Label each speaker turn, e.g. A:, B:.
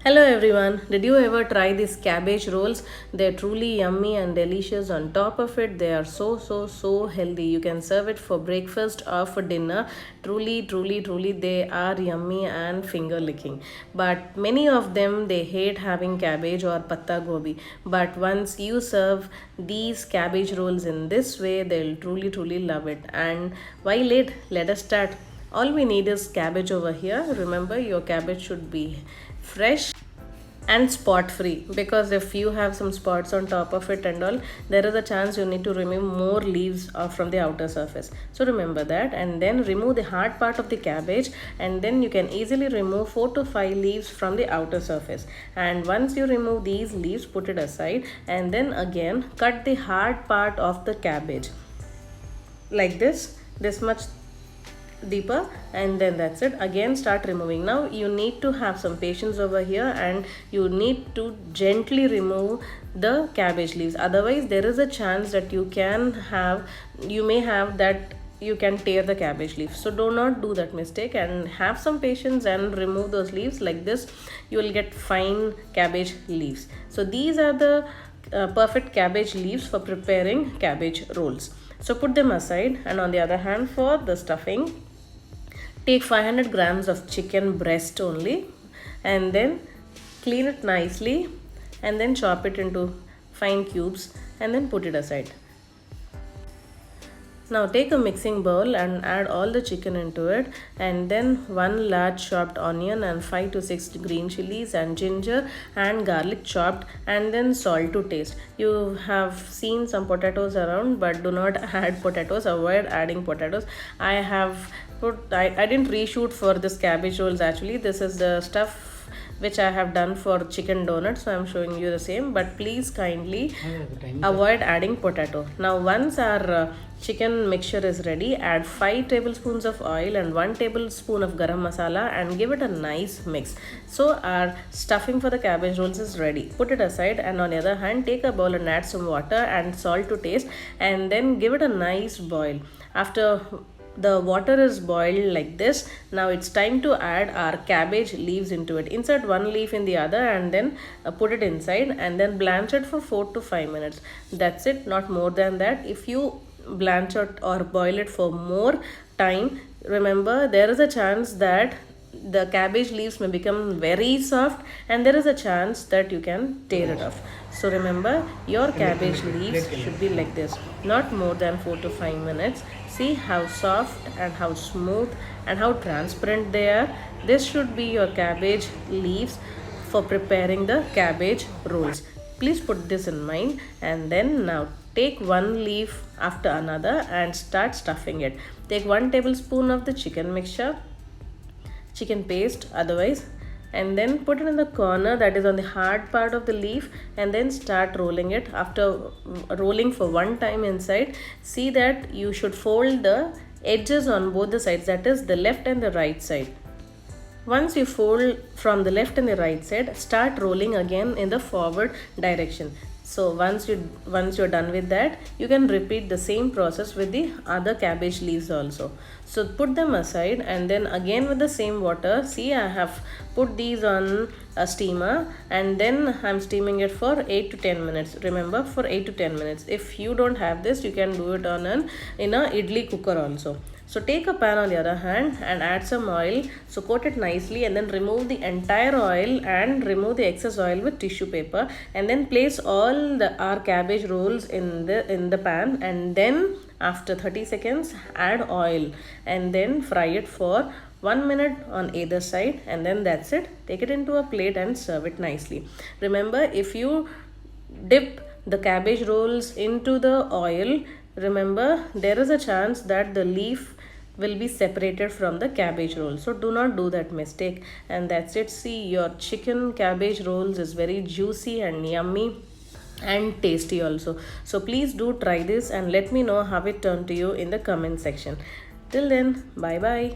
A: Hello everyone. Did you ever try these cabbage rolls? They're truly yummy and delicious. On top of it, they are so healthy. You can serve it for breakfast or for dinner. Truly, they are yummy and finger licking. But many of them they hate having cabbage or patta gobi. But once you serve these cabbage rolls in this way, they'll truly love it. And why late? Let us start. All we need is cabbage over here. Remember, your cabbage should be fresh and spot free, because if you have some spots on top of it and all, there is a chance you need to remove more leaves from the outer surface. So remember that, and then remove the hard part of the cabbage, and then you can easily remove 4 to 5 leaves from the outer surface. And once you remove these leaves, put it aside, and then again cut the hard part of the cabbage like this much deeper, and then that's it. Again start removing. Now you need to have some patience over here, and you need to gently remove the cabbage leaves. Otherwise there is a chance that you may have that you can tear the cabbage leaf. So do not do that mistake, and have some patience and remove those leaves. Like this you will get fine cabbage leaves. So these are the perfect cabbage leaves for preparing cabbage rolls. So put them aside, and on the other hand, for the stuffing, take 500 grams of chicken breast only, and then clean it nicely, and then chop it into fine cubes, and then put it aside. Now take a mixing bowl and add all the chicken into it, and then 1 large chopped onion and 5 to 6 green chilies and ginger and garlic chopped, and then salt to taste. You have seen some potatoes around, but do not add potatoes. Avoid adding potatoes. I didn't reshoot for this cabbage rolls. Actually, this is the stuff which I have done for chicken donuts, so I'm showing you the same, but please kindly avoid adding potato. Now once our chicken mixture is ready, add 5 tablespoons of oil and 1 tablespoon of garam masala, and give it a nice mix. So our stuffing for the cabbage rolls is ready. Put it aside, and on the other hand, take a bowl and add some water and salt to taste, and then give it a nice boil. After the water is boiled like this, now it's time to add our cabbage leaves into it. Insert one leaf in the other, and then put it inside, and then blanch it for 4 to 5 minutes. That's it, not more than that. If you blanch it or boil it for more time, remember there is a chance that the cabbage leaves may become very soft, and there is a chance that you can tear it off. So remember, your cabbage leaves should be like this, not more than 4 to 5 minutes. See how soft and how smooth and how transparent they are. This should be your cabbage leaves for preparing the cabbage rolls. Please put this in mind, and then now take one leaf after another and start stuffing it. Take 1 tablespoon of the chicken paste otherwise, and then put it in the corner, that is on the hard part of the leaf, and then start rolling it. After rolling for one time inside, see that you should fold the edges on both the sides, that is the left and the right side. Once you fold from the left and the right side, start rolling again in the forward direction. So once you're done with that, you can repeat the same process with the other cabbage leaves also. So put them aside, and then again with the same water. See, I have put these on a steamer, and then I'm steaming it for 8 to 10 minutes. Remember, for 8 to 10 minutes. If you don't have this, you can do it in a idli cooker also. So take a pan on the other hand and add some oil. So coat it nicely, and then remove the entire oil and remove the excess oil with tissue paper, and then place all our cabbage rolls in the pan, and then after 30 seconds add oil, and then fry it for 1 minute on either side, and then that's it. Take it into a plate and serve it nicely. Remember, if you dip the cabbage rolls into the oil, remember there is a chance that the leaf will be separated from the cabbage roll. So do not do that mistake. And that's it. See, your chicken cabbage rolls is very juicy and yummy and tasty also. So please do try this, and let me know how it turned to you in the comment section. Till then, bye bye.